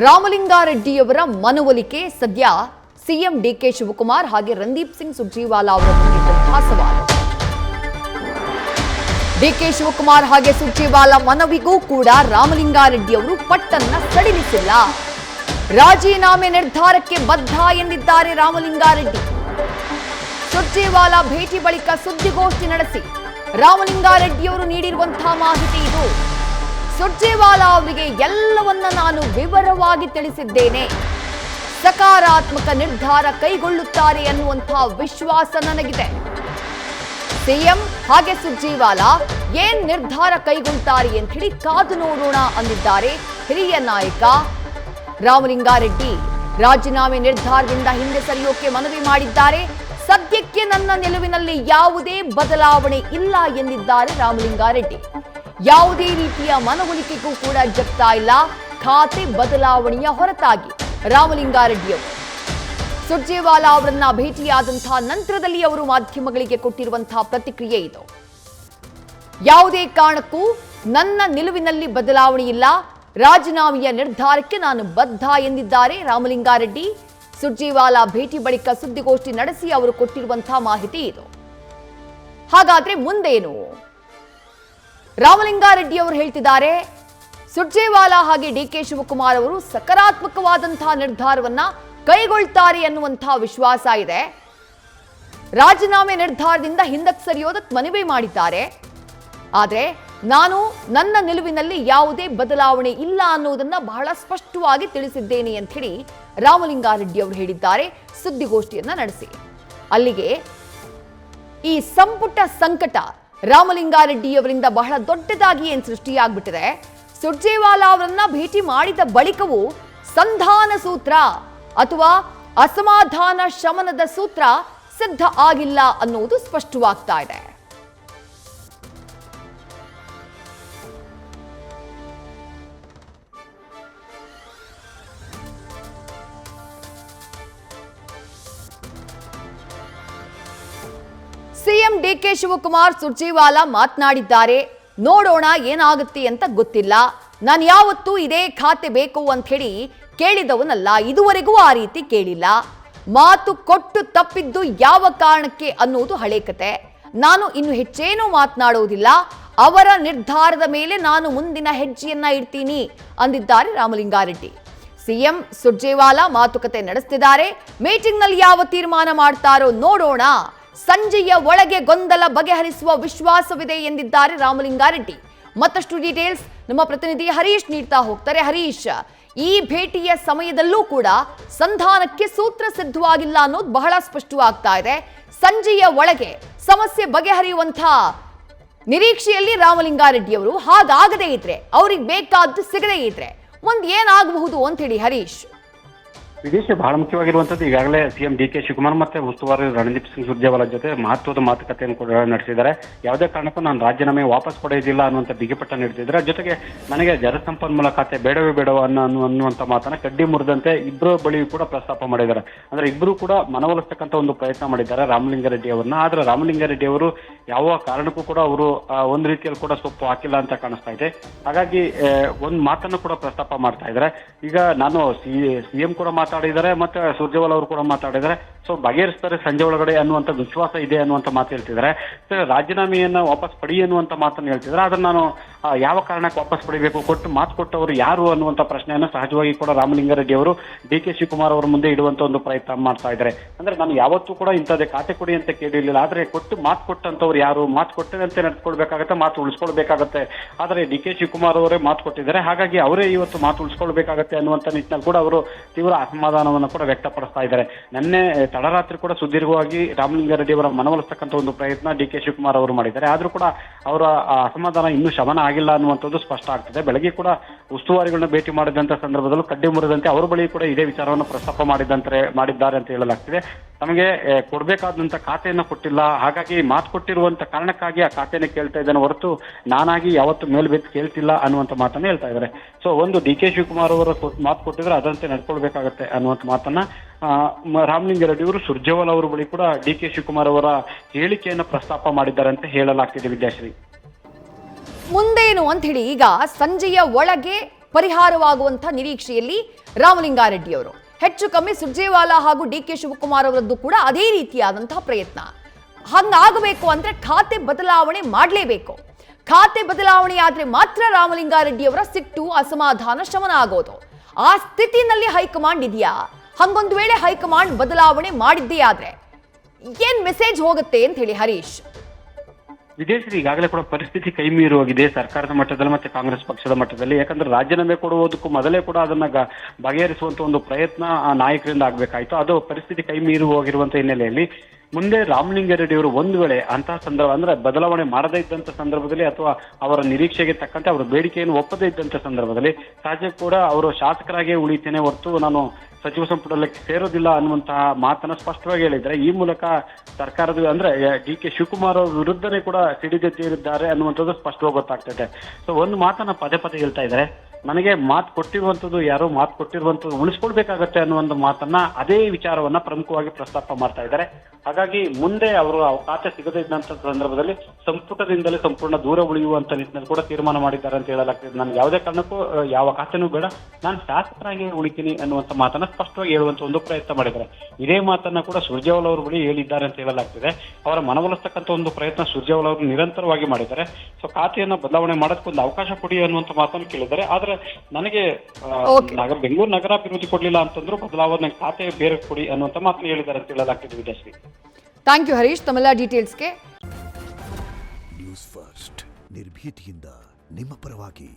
ರಾಮಲಿಂಗಾರೆಡ್ಡಿಯವರ ಮನವೊಲಿಕೆ ಸದ್ಯ CM DK Shivakumar ಹಾಗೆ ರಣದೀಪ್ ಸಿಂಗ್ ಸುರ್ಜೇವಾಲಾ ಅವರ ಮುಂದಿಟ್ಟಂತಹ ಸವಾಲು. ಡಿಕೆ ಶಿವಕುಮಾರ್ ಹಾಗೆ ಸುರ್ಜೇವಾಲಾ ಮನವಿಗೂ ಕೂಡ ರಾಮಲಿಂಗಾರೆಡ್ಡಿ ಅವರು ಪಟ್ಟನ್ನ ಸಡಿಲಿಸಿಲ್ಲ. ರಾಜೀನಾಮೆ ನಿರ್ಧಾರಕ್ಕೆ ಬದ್ಧ ಎಂದಿದ್ದಾರೆ ರಾಮಲಿಂಗಾರೆಡ್ಡಿ. ಸುರ್ಜೇವಾಲಾ ಭೇಟಿ ಬಳಿಕ ಸುದ್ದಿಗೋಷ್ಠಿ ನಡೆಸಿ ರಾಮಲಿಂಗಾರೆಡ್ಡಿಯವರು ನೀಡಿರುವಂತಹ ಮಾಹಿತಿ ಇದು. ಸುರ್ಜೇವಾಲಾ ಅವರಿಗೆ ಎಲ್ಲವನ್ನ ನಾನು ವಿವರವಾಗಿ ತಿಳಿಸಿದ್ದೇನೆ. ಸಕಾರಾತ್ಮಕ ನಿರ್ಧಾರ ಕೈಗೊಳ್ಳುತ್ತಾರೆ ಅನ್ನುವಂತಹ ವಿಶ್ವಾಸ ನನಗಿದೆ. ಸಿಎಂ ಹಾಗೆ ಸುರ್ಜೇವಾಲಾ ಏನ್ ನಿರ್ಧಾರ ಕೈಗೊಳ್ಳುತ್ತಾರೆ ಅಂತ ಹೇಳಿ ಕಾದು ನೋಡೋಣ ಅಂದಿದ್ದಾರೆ ಹಿರಿಯ ನಾಯಕ ರಾಮಲಿಂಗಾರೆಡ್ಡಿ. ರಾಜೀನಾಮೆ ನಿರ್ಧಾರದಿಂದ ಹಿಂದೆ ಸರಿಯೋಕೆ ಮನವಿ ಮಾಡಿದ್ದಾರೆ. ಸದ್ಯಕ್ಕೆ ನನ್ನ ನಿಲುವಿನಲ್ಲಿ ಯಾವುದೇ ಬದಲಾವಣೆ ಇಲ್ಲ ಎಂದಿದ್ದಾರೆ ರಾಮಲಿಂಗಾರೆಡ್ಡಿ. ಯಾವುದೇ ರೀತಿಯ ಮನವೊಲಿಕೆಗೂ ಕೂಡ ಜಗ್ತಾ ಇಲ್ಲ, ಖಾತೆ ಬದಲಾವಣೆಯ ಹೊರತಾಗಿ. ರಾಮಲಿಂಗಾರೆಡ್ಡಿಯವರು ಸುರ್ಜೇವಾಲಾ ಅವರನ್ನ ಭೇಟಿಯಾದಂತಹ ನಂತರದಲ್ಲಿ ಅವರು ಮಾಧ್ಯಮಗಳಿಗೆ ಕೊಟ್ಟಿರುವಂತಹ ಪ್ರತಿಕ್ರಿಯೆ ಇದು. ಯಾವುದೇ ಕಾರಣಕ್ಕೂ ನನ್ನ ನಿಲುವಿನಲ್ಲಿ ಬದಲಾವಣೆ ಇಲ್ಲ, ರಾಜೀನಾಮೆಯ ನಿರ್ಧಾರಕ್ಕೆ ನಾನು ಬದ್ಧ ಎಂದಿದ್ದಾರೆ ರಾಮಲಿಂಗಾರೆಡ್ಡಿ. ಸುರ್ಜೇವಾಲಾ ಭೇಟಿ ಬಳಿಕ ಸುದ್ದಿಗೋಷ್ಠಿ ನಡೆಸಿ ಅವರು ಕೊಟ್ಟಿರುವಂತಹ ಮಾಹಿತಿ ಇದು. ಹಾಗಾದ್ರೆ ಮುಂದೇನು? ರಾಮಲಿಂಗಾರೆಡ್ಡಿ ಅವರು ಹೇಳ್ತಿದ್ದಾರೆ, ಸುರ್ಜೇವಾಲಾ ಹಾಗೆ ಡಿಕೆ ಶಿವಕುಮಾರ್ ಅವರು ಸಕಾರಾತ್ಮಕವಾದಂತಹ ನಿರ್ಧಾರವನ್ನ ಕೈಗೊಳ್ತಾರೆ ಅನ್ನುವಂತಹ ವಿಶ್ವಾಸ ಇದೆ. ರಾಜೀನಾಮೆ ನಿರ್ಧಾರದಿಂದ ಹಿಂದಕ್ಕೆ ಸರಿಯೋದಕ್ಕೆ ಮನವಿ ಮಾಡಿದ್ದಾರೆ. ಆದರೆ ನಾನು ನನ್ನ ನಿಲುವಿನಲ್ಲಿ ಯಾವುದೇ ಬದಲಾವಣೆ ಇಲ್ಲ ಅನ್ನೋದನ್ನ ಬಹಳ ಸ್ಪಷ್ಟವಾಗಿ ತಿಳಿಸಿದ್ದೇನೆ ಅಂತ ಹೇಳಿ ರಾಮಲಿಂಗಾರೆಡ್ಡಿ ಅವರು ಹೇಳಿದ್ದಾರೆ ಸುದ್ದಿಗೋಷ್ಠಿಯನ್ನ ನಡೆಸಿ. ಅಲ್ಲಿಗೆ ಈ ಸಂಪುಟ ಸಂಕಟ ರಾಮಲಿಂಗಾರೆಡ್ಡಿಯವರಿಂದ ಬಹಳ ದೊಡ್ಡದಾಗಿ ಏನ್ ಸೃಷ್ಟಿಯಾಗ್ಬಿಟ್ಟಿದೆ. ಸುರ್ಜೇವಾಲಾ ಅವರನ್ನ ಭೇಟಿ ಮಾಡಿದ ಬಳಿಕವೂ ಸಂಧಾನ ಸೂತ್ರ ಅಥವಾ ಅಸಮಾಧಾನ ಶಮನದ ಸೂತ್ರ ಸಿದ್ಧ ಆಗಿಲ್ಲ ಅನ್ನುವುದು ಸ್ಪಷ್ಟವಾಗ್ತಾ ಇದೆ. ಸಿಎಂ ಡಿಕೆ ಶಿವಕುಮಾರ್ ಸುರ್ಜೇವಾಲಾ ಮಾತನಾಡಿದ್ದಾರೆ. ನೋಡೋಣ ಏನಾಗುತ್ತೆ ಅಂತ ಗೊತ್ತಿಲ್ಲ. ನಾನು ಯಾವತ್ತೂ ಇದೇ ಖಾತೆ ಬೇಕು ಅಂತ ಹೇಳಿ ಕೇಳಿದವನಲ್ಲ, ಇದುವರೆಗೂ ಆ ರೀತಿ ಕೇಳಿಲ್ಲ. ಮಾತು ಕೊಟ್ಟು ತಪ್ಪಿದ್ದು ಯಾವ ಕಾರಣಕ್ಕೆ ಅನ್ನೋದು ಹಳೆ ಕತೆ. ನಾನು ಇನ್ನು ಹೆಚ್ಚೇನೂ ಮಾತನಾಡುವುದಿಲ್ಲ. ಅವರ ನಿರ್ಧಾರದ ಮೇಲೆ ನಾನು ಮುಂದಿನ ಹೆಜ್ಜೆಯನ್ನ ಇಡ್ತೀನಿ ಅಂದಿದ್ದಾರೆ ರಾಮಲಿಂಗಾರೆಡ್ಡಿ. ಸಿಎಂ ಸುರ್ಜೇವಾಲಾ ಮಾತುಕತೆ ನಡೆಸ್ತಿದ್ದಾರೆ. ಮೀಟಿಂಗ್ನಲ್ಲಿ ಯಾವ ತೀರ್ಮಾನ ಮಾಡ್ತಾರೋ ನೋಡೋಣ. ಸಂಜೆಯ ಒಳಗೆ ಗೊಂದಲ ಬಗೆಹರಿಸುವ ವಿಶ್ವಾಸವಿದೆ ಎಂದಿದ್ದಾರೆ ರಾಮಲಿಂಗಾರೆಡ್ಡಿ. ಮತ್ತಷ್ಟು ಡೀಟೇಲ್ಸ್ ನಮ್ಮ ಪ್ರತಿನಿಧಿ ಹರೀಶ್ ನೀಡ್ತಾ ಹೋಗ್ತಾರೆ. ಹರೀಶ್, ಈ ಭೇಟಿಯ ಸಮಯದಲ್ಲೂ ಕೂಡ ಸಂಧಾನಕ್ಕೆ ಸೂತ್ರ ಸಿದ್ಧವಾಗಿಲ್ಲ ಅನ್ನೋದು ಬಹಳ ಸ್ಪಷ್ಟವಾಗ್ತಾ ಇದೆ. ಸಂಜೆಯ ಒಳಗೆ ಸಮಸ್ಯೆ ಬಗೆಹರಿಯುವಂತಹ ನಿರೀಕ್ಷೆಯಲ್ಲಿ ರಾಮಲಿಂಗಾರೆಡ್ಡಿ ಅವರು. ಹಾಗಾಗದೇ ಇದ್ರೆ, ಅವ್ರಿಗೆ ಬೇಕಾದ್ದು ಸಿಗದೇ ಇದ್ರೆ ಮುಂದೆ ಏನಾಗಬಹುದು ಅಂತ ಹೇಳಿ ಹರೀಶ್. ವಿದೇಶ ಬಹಳ ಮುಖ್ಯವಾಗಿರುವಂತದ್ದು. ಈಗಾಗಲೇ ಸಿಎಂ ಡಿಕೆ ಶಿವಕುಮಾರ್ ಮತ್ತೆ ಉಸ್ತುವಾರಿ ರಣದೀಪ್ ಸಿಂಗ್ ಸುರ್ಜೇವಾಲಾ ಜೊತೆ ಮಹತ್ವದ ಮಾತುಕತೆಯನ್ನು ಕೂಡ ನಡೆಸಿದ್ದಾರೆ. ಯಾವುದೇ ಕಾರಣಕ್ಕೂ ನಾನು ರಾಜೀನಾಮೆ ವಾಪಸ್ ಪಡೆಯುವುದಿಲ್ಲ ಅನ್ನುವಂಥ ಬಿಗಿಪಟ್ಟ ನೀಡುತ್ತಿದ್ದಾರೆ. ಜೊತೆಗೆ ನನಗೆ ಜಲಸಂಪನ್ಮೂಲ ಖಾತೆ ಬೇಡವೇ ಬೇಡವ ಅನ್ನುವಂಥ ಮಾತನ್ನ ಕಡ್ಡಿ ಮುರಿದಂತೆ ಇಬ್ಬರು ಬಳಿ ಕೂಡ ಪ್ರಸ್ತಾಪ ಮಾಡಿದ್ದಾರೆ. ಅಂದ್ರೆ ಇಬ್ಬರು ಕೂಡ ಮನವೊಲಿಸ್ತಕ್ಕಂಥ ಒಂದು ಪ್ರಯತ್ನ ಮಾಡಿದ್ದಾರೆ ರಾಮಲಿಂಗಾರೆಡ್ಡಿ ಅವರನ್ನ. ಆದ್ರೆ ರಾಮಲಿಂಗಾರೆಡ್ಡಿ ಅವರು ಯಾವ ಕಾರಣಕ್ಕೂ ಕೂಡ ಅವರು ಒಂದು ರೀತಿಯಲ್ಲಿ ಕೂಡ ಸೊಪ್ಪು ಹಾಕಿಲ್ಲ ಅಂತ ಕಾಣಿಸ್ತಾ ಇದೆ. ಹಾಗಾಗಿ ಒಂದು ಮಾತನ್ನು ಕೂಡ ಪ್ರಸ್ತಾಪ ಮಾಡ್ತಾ ಇದ್ದಾರೆ. ಈಗ ನಾನು ಸಿಎಂ ಕೂಡ ಮಾತಾಡಿದ್ದಾರೆ, ಮತ್ತೆ ಸುರ್ಜೇವಾಲಾ ಅವರು ಕೂಡ ಮಾತಾಡಿದ್ದಾರೆ. ಸೊ ಬಗೆಹರಿಸ್ತಾರೆ ಸಂಜೆ ಒಳಗಡೆ ಅನ್ನುವಂಥ ವಿಶ್ವಾಸ ಇದೆ ಅನ್ನುವಂಥ ಮಾತು ಹೇಳ್ತಿದ್ದಾರೆ. ರಾಜೀನಾಮೆಯನ್ನ ವಾಪಸ್ ಪಡಿ ಅನ್ನುವಂಥ ಮಾತನ್ನು ಹೇಳ್ತಿದ್ದಾರೆ. ಅದನ್ನ ನಾನು ಯಾವ ಕಾರಣಕ್ಕೆ ವಾಪಸ್ ಪಡಿಬೇಕು, ಮಾತು ಕೊಟ್ಟವರು ಯಾರು ಅನ್ನುವಂಥ ಪ್ರಶ್ನೆಯನ್ನು ಸಹಜವಾಗಿ ಕೂಡ ರಾಮಲಿಂಗಾರೆಡ್ಡಿ ಅವರು ಡಿಕೆ ಶಿವಕುಮಾರ್ ಅವರ ಮುಂದೆ ಇಡುವಂತ ಒಂದು ಪ್ರಯತ್ನ ಮಾಡ್ತಾ ಇದ್ದಾರೆ. ಅಂದ್ರೆ ನಾನು ಯಾವತ್ತೂ ಕೂಡ ಇಂಥದ್ದೇ ಖಾತೆ ಕೊಡಿ ಅಂತ ಕೇಳಿರ್ಲಿಲ್ಲ. ಆದ್ರೆ ಮಾತು ಕೊಟ್ಟಂತವ್ರು ಯಾರು, ಮಾತು ಕೊಟ್ಟದಂತೆ ನಡೆಸ್ಕೊಳ್ಬೇಕಾಗತ್ತೆ, ಮಾತು ಉಳಿಸ್ಕೊಳ್ಬೇಕಾಗತ್ತೆ. ಆದ್ರೆ ಡಿಕೆ ಶಿವಕುಮಾರ್ ಅವರೇ ಮಾತು ಕೊಟ್ಟಿದ್ದಾರೆ. ಹಾಗಾಗಿ ಅವರೇ ಇವತ್ತು ಮಾತು ಉಳಿಸ್ಕೊಳ್ಬೇಕಾಗತ್ತೆ ಅನ್ನುವಂಥ ನಿಟ್ಟಿನಲ್ಲಿ ಕೂಡ ಅವರು ತೀವ್ರ ಅಸಮಾಧಾನವನ್ನು ಕೂಡ ವ್ಯಕ್ತಪಡಿಸ್ತಾ ಇದ್ದಾರೆ. ನಿನ್ನೆ ತಡರಾತ್ರಿ ಕೂಡ ಸುದೀರ್ಘವಾಗಿ ರಾಮಲಿಂಗಾರೆಡ್ಡಿ ಅವರ ಮನವೊಲಿಸ್ತಕ್ಕಂಥ ಒಂದು ಪ್ರಯತ್ನ ಡಿಕೆ ಶಿವಕುಮಾರ್ ಅವರು ಮಾಡಿದ್ದಾರೆ. ಆದ್ರೂ ಕೂಡ ಅವರ ಅಸಮಾಧಾನ ಇನ್ನೂ ಶಮನ ಆಗಿಲ್ಲ ಅನ್ನುವಂಥದ್ದು ಸ್ಪಷ್ಟ ಆಗ್ತದೆ. ಬೆಳಗ್ಗೆ ಕೂಡ ಉಸ್ತುವಾರಿಗಳನ್ನ ಭೇಟಿ ಮಾಡಿದಂತ ಸಂದರ್ಭದಲ್ಲೂ ಕಡ್ಡಿ ಮುರಿದಂತೆ ಅವರ ಬಳಿ ಕೂಡ ಇದೇ ವಿಚಾರವನ್ನು ಪ್ರಸ್ತಾಪ ಮಾಡಿದ್ದಾರೆ ಅಂತ ಹೇಳಲಾಗ್ತಿದೆ. ತಮಗೆ ಕೊಡಬೇಕಾದಂತ ಖಾತೆಯನ್ನು ಕೊಟ್ಟಿಲ್ಲ, ಹಾಗಾಗಿ ಮಾತು ಕೊಟ್ಟಿರುವಂತ ಕಾರಣಕ್ಕಾಗಿ ಆ ಖಾತೆಯನ್ನು ಕೇಳ್ತಾ ಇದ್ದಾನೆ ಹೊರತು ನಾನಾಗಿ ಯಾವತ್ತು ಮೇಲ್ಬೆತ್ತು ಕೇಳ್ತಿಲ್ಲ ಅನ್ನುವಂಥ ಮಾತನ್ನ ಹೇಳ್ತಾ ಇದ್ದಾರೆ. ಸೊ ಒಂದು ಡಿಕೆ ಶಿವಕುಮಾರ್ ಅವರ ಮಾತು ಕೊಟ್ಟಿದ್ರೆ ಅದರಂತೆ ನಡ್ಕೊಳ್ಬೇಕಾಗತ್ತೆ ಅನ್ನುವಂಥ ಮಾತನ್ನ ರಾಮಲಿಂಗಾರೆಡ್ಡಿ ಅವರು ಸುರ್ಜೇವಾಲಾ ಅವರ ಬಳಿ ಕೂಡ ಡಿಕೆ ಶಿವಕುಮಾರ್ ಅವರ ಹೇಳಿಕೆಯನ್ನು ಪ್ರಸ್ತಾಪ ಮಾಡಿದ್ದಾರೆ ಅಂತ ಹೇಳಲಾಗ್ತಿದೆ. ವಿದ್ಯಾಶ್ರೀ, ಮುಂದೇನು ಅಂತ ಹೇಳಿ ಈಗ ಸಂಜೆಯ ಒಳಗೆ ಪರಿಹಾರವಾಗುವಂತಹ ನಿರೀಕ್ಷೆಯಲ್ಲಿ ರಾಮಲಿಂಗಾರೆಡ್ಡಿ ಅವರು. ಹೆಚ್ಚು ಕಮ್ಮಿ ಸುರ್ಜೇವಾಲಾ ಹಾಗೂ ಡಿ.ಕೆ. ಶಿವಕುಮಾರ್ ಅವರದ್ದು ಕೂಡ ಅದೇ ರೀತಿಯಾದಂತಹ ಪ್ರಯತ್ನ. ಹಂಗಾಗಬೇಕು ಅಂದ್ರೆ ಖಾತೆ ಬದಲಾವಣೆ ಮಾಡಲೇಬೇಕು. ಖಾತೆ ಬದಲಾವಣೆ ಆದ್ರೆ ಮಾತ್ರ ರಾಮಲಿಂಗಾರೆಡ್ಡಿ ಅವರ ಸಿಟ್ಟು ಅಸಮಾಧಾನ ಶಮನ ಆಗೋದು. ಆ ಸ್ಥಿತಿನಲ್ಲಿ ಹೈಕಮಾಂಡ್ ಇದೆಯಾ? ಹಂಗೊಂದು ವೇಳೆ ಹೈಕಮಾಂಡ್ ಬದಲಾವಣೆ ಮಾಡಿದ್ದೇ ಆದ್ರೆ ಏನ್ ಮೆಸೇಜ್ ಹೋಗುತ್ತೆ ಅಂತ ಹೇಳಿ ಹರೀಶ್. ವಿದೇಶಿ ಈಗಾಗಲೇ ಕೂಡ ಪರಿಸ್ಥಿತಿ ಕೈ ಮೀರಿ ಹೋಗಿದೆ ಸರ್ಕಾರದ ಮಟ್ಟದಲ್ಲಿ ಮತ್ತೆ ಕಾಂಗ್ರೆಸ್ ಪಕ್ಷದ ಮಟ್ಟದಲ್ಲಿ. ಯಾಕಂದ್ರೆ ರಾಜೀನಾಮೆ ಕೊಡುವುದಕ್ಕೂ ಮೊದಲೇ ಕೂಡ ಅದನ್ನ ಬಗೆಹರಿಸುವಂತ ಒಂದು ಪ್ರಯತ್ನ ಆ ನಾಯಕರಿಂದ ಆಗ್ಬೇಕಾಯ್ತು. ಅದು ಪರಿಸ್ಥಿತಿ ಕೈ ಮೀರಿ ಹೋಗಿರುವಂತ ಹಿನ್ನೆಲೆಯಲ್ಲಿ ಮುಂದೆ ರಾಮಲಿಂಗಾರೆಡ್ಡಿ ಅವರು ಒಂದು ವೇಳೆ ಅಂತಹ ಸಂದರ್ಭ ಅಂದ್ರೆ ಬದಲಾವಣೆ ಮಾಡದೇ ಇದ್ದಂತ ಸಂದರ್ಭದಲ್ಲಿ ಅಥವಾ ಅವರ ನಿರೀಕ್ಷೆಗೆ ತಕ್ಕಂತೆ ಅವರ ಬೇಡಿಕೆಯನ್ನು ಒಪ್ಪದೇ ಇದ್ದಂತ ಸಂದರ್ಭದಲ್ಲಿ ಸಹಜ ಕೂಡ ಅವರು ಶಾಸಕರಾಗೇ ಉಳಿತೇನೆ ಹೊರತು ನಾನು ಸಚಿವ ಸಂಪುಟದಲ್ಲಿ ಸೇರೋದಿಲ್ಲ ಅನ್ನುವಂತಹ ಮಾತನ್ನ ಸ್ಪಷ್ಟವಾಗಿ ಹೇಳಿದ್ರೆ ಈ ಮೂಲಕ ಸರ್ಕಾರದ ಅಂದ್ರೆ ಡಿ.ಕೆ. ಶಿವಕುಮಾರ್ ಅವರ ವಿರುದ್ಧನೇ ಕೂಡ ಸಿಡಿದೆದ್ದಿದ್ದಾರೆ ಅನ್ನುವಂಥದ್ದು ಸ್ಪಷ್ಟವಾಗಿ ಗೊತ್ತಾಗ್ತದೆ. ಸೊ ಒಂದು ಮಾತನ್ನ ಪದೇ ಪದೇ ಹೇಳ್ತಾ ಇದ್ದಾರೆ, ನನಗೆ ಮಾತು ಕೊಟ್ಟಿರುವಂಥದ್ದು ಯಾರೋ ಮಾತು ಕೊಟ್ಟಿರುವಂಥದ್ದು ಉಳಿಸ್ಕೊಳ್ಬೇಕಾಗತ್ತೆ ಅನ್ನೋ ಒಂದು ಮಾತನ್ನ ಅದೇ ವಿಚಾರವನ್ನ ಪ್ರಮುಖವಾಗಿ ಪ್ರಸ್ತಾಪ ಮಾಡ್ತಾ ಇದ್ದಾರೆ. ಹಾಗಾಗಿ ಮುಂದೆ ಅವರು ಖಾತೆ ಸಿಗದೇ ಇದ್ದಂತ ಸಂದರ್ಭದಲ್ಲಿ ಸಂಪುಟದಿಂದಲೇ ಸಂಪೂರ್ಣ ದೂರ ಉಳಿಯುವಂತ ನಿಟ್ಟಿನಲ್ಲಿ ಕೂಡ ತೀರ್ಮಾನ ಮಾಡಿದ್ದಾರೆ ಅಂತ ಹೇಳಲಾಗ್ತದೆ. ನನ್ಗೆ ಯಾವುದೇ ಕಾರಣಕ್ಕೂ ಯಾವ ಖಾತೆನೂ ಬೇಡ, ನಾನು ಶಾಸಕರಾಗಿ ಉಳಿತೀನಿ ಅನ್ನುವಂತ ಮಾತನ್ನ ಸ್ಪಷ್ಟವಾಗಿ ಹೇಳುವಂತ ಒಂದು ಪ್ರಯತ್ನ ಮಾಡಿದ್ದಾರೆ. ಇದೇ ಮಾತನ್ನ ಕೂಡ ಸುರ್ಜೇವಾಲಾ ಅವರು ಬಳಿ ಹೇಳಿದ್ದಾರೆ ಅಂತ ಹೇಳಲಾಗ್ತಿದೆ. ಅವರ ಮನವೊಲಿಸ್ತಕ್ಕಂಥ ಒಂದು ಪ್ರಯತ್ನ ಸುರ್ಜೇವಾಲಾ ಅವರು ನಿರಂತರವಾಗಿ ಮಾಡಿದ್ದಾರೆ. ಸೊ ಖಾತೆಯನ್ನ ಬದಲಾವಣೆ ಮಾಡೋದಕ್ಕೊಂದು ಅವಕಾಶ ಕೊಡಿ ಅನ್ನುವಂತ ಮಾತನ್ನು ಕೇಳಿದ್ದಾರೆ. ಆದ್ರೆ ನನಗೆ ಬೆಂಗಳೂರು ನಗರಾಭಿವೃದ್ಧಿ ಕೊಡ್ಲಿಲ್ಲ ಅಂತಂದ್ರು ಬದಲಾವಣೆ ಖಾತೆ ಬೇರೆ ಕೊಡಿ ಅನ್ನುವಂತ ಮಾತನ್ನು ಹೇಳಿದ್ದಾರೆ ಅಂತ ಹೇಳಲಾಗ್ತಿದೆ. ವಿದೇಶಿ ಥ್ಯಾಂಕ್ ಯು ಹರೀಶ್ ತಮ್ಮೆಲ್ಲ ಡೀಟೇಲ್ಸ್ಗೆ. ನ್ಯೂಸ್ ಫಸ್ಟ್ ನಿರ್ಭೀತಿಯಿಂದ ನಿಮ್ಮ ಪರವಾಗಿ.